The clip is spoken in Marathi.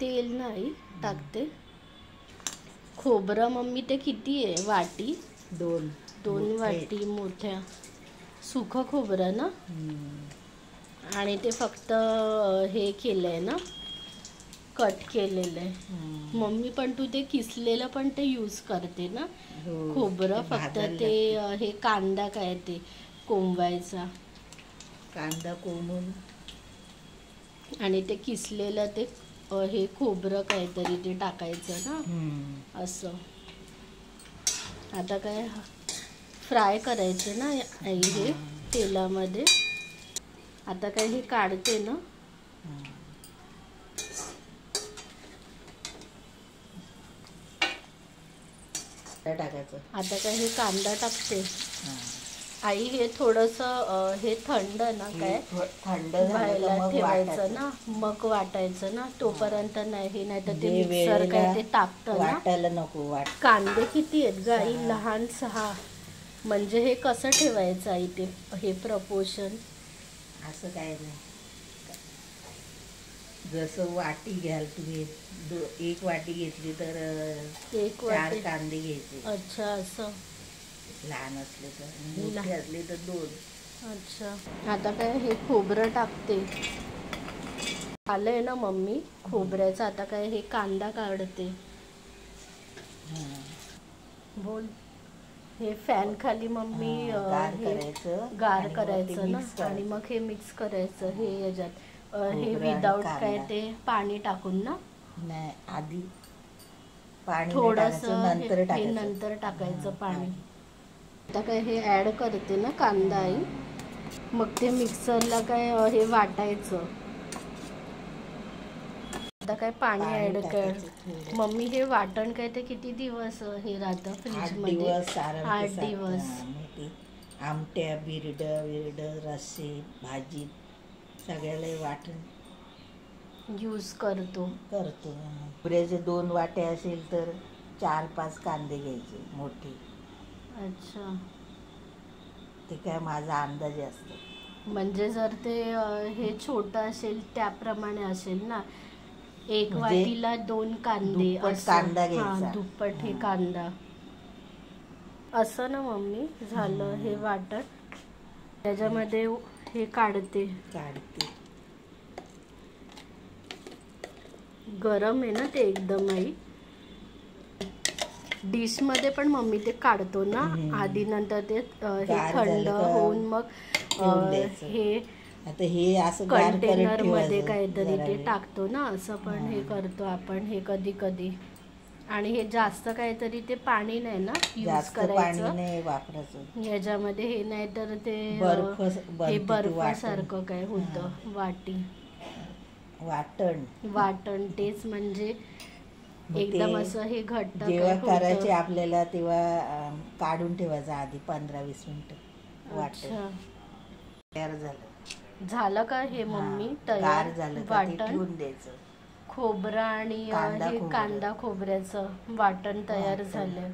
तेल नाही टाकते. खोबरं मम्मी ते किती आहे वाटी? दोन वाटी मोठ्या सुखं खोबरं ना. आणि ते फक्त हे केलंय ना, कट केलेलं आहे. मम्मी पण तू ते किसलेलं पण ते यूज करते ना खोबरं, फक्त ते हे कांदा काय ते कोंबायचा, कांदा कोंबून आणि ते किसलेलं ते हे खोबरं काहीतरी ते टाकायचं ना असं. आता काय फ्राय करायचे ना आई हे तेलामध्ये. आता काय हे काढते ना. टाकायचं. आता काय हे कांदा टाकते आई. हे थोडंसं हे थंड ना, काय थंड व्हायला ठेवायचं ना, मग वाटायचं ना. तोपर्यंत नाही, हे नाही तर ते मिक्सर काय ते टाकतं ना. वाटायला नको. कांदे किती आहेत ग आई? लहान 6. म्हणजे हे कसं ठेवायचं आई ते हे प्रपोर्शन? असं काय नाही, जसं वाटी घ्याल तुम्ही. 1 वाटी घेतली तर 4 कांदे घ्यायचे. अच्छा, असं. लहान असले तर, मोठे असले तर 2. अच्छा. आता काय हे खोबरं टाकते. आलंय ना मम्मी खोबऱ्याचं. आता काय हे कांदा काढते. बोल. हे फॅन खाली मम्मी गार करायचं ना, आणि मग हे मिक्स करायचं हे याच्यात. हे विदाउट काय ते पाणी टाकून ना. नाही, आधी पाणी थोडंसं हे नंतर टाकायचं पाणी. आता काय हे ॲड करते ना कांदा आई. मग ते मिक्सरला काय हे वाटायचं. आता काय पाणी ॲड कर मम्मी. हे वाटण काय ते किती दिवस हे राहतं फ्रीजमध्ये? 8 दिवस. आमट्या, बिरड रस्से, भाजी सगळ्याला वाटण यूज करतो. खोबऱ्याचे 2 वाटे असेल तर 4-5 कांदे घ्यायचे मोठे. अच्छा. ते काय माझा अंदाज असतो. म्हणजे जर ते हे छोटं असेल त्याप्रमाणे असेल ना. 1 वाटीला 2 कांदे कांदा घ्यायचा. दुप्पट हे कांदा असं ना मम्मी. झालं हे वाटण. त्याच्यामध्ये हे काढते. गरम आहे ना ते एकदम आई. डिश मध्ये पण मम्मी ते काढतो ना आधी, नंतर ते हे थंड होऊन मग हे आता हे असं कंटेनर मध्ये काहीतरी ते टाकतो ना. असं पण हे करतो आपण हे कधी कधी. आणि हे जास्त काहीतरी ते पाणी नाही ना यूज करायचं याच्यामध्ये. हे नाही तर ते हे बर्फासारखं काय होतं वाटण. तेच म्हणजे एकदम असं हे घट्ट. जेव्हा करायचे आपल्याला तेव्हा काढून ठेवायचं आधी 15-20 मिनिटं. अच्छा. तयार झालं का हे मम्मी तयार? वाटण खोबरं आणि हे कांदा खोबऱ्याचं वाटण तयार झालं.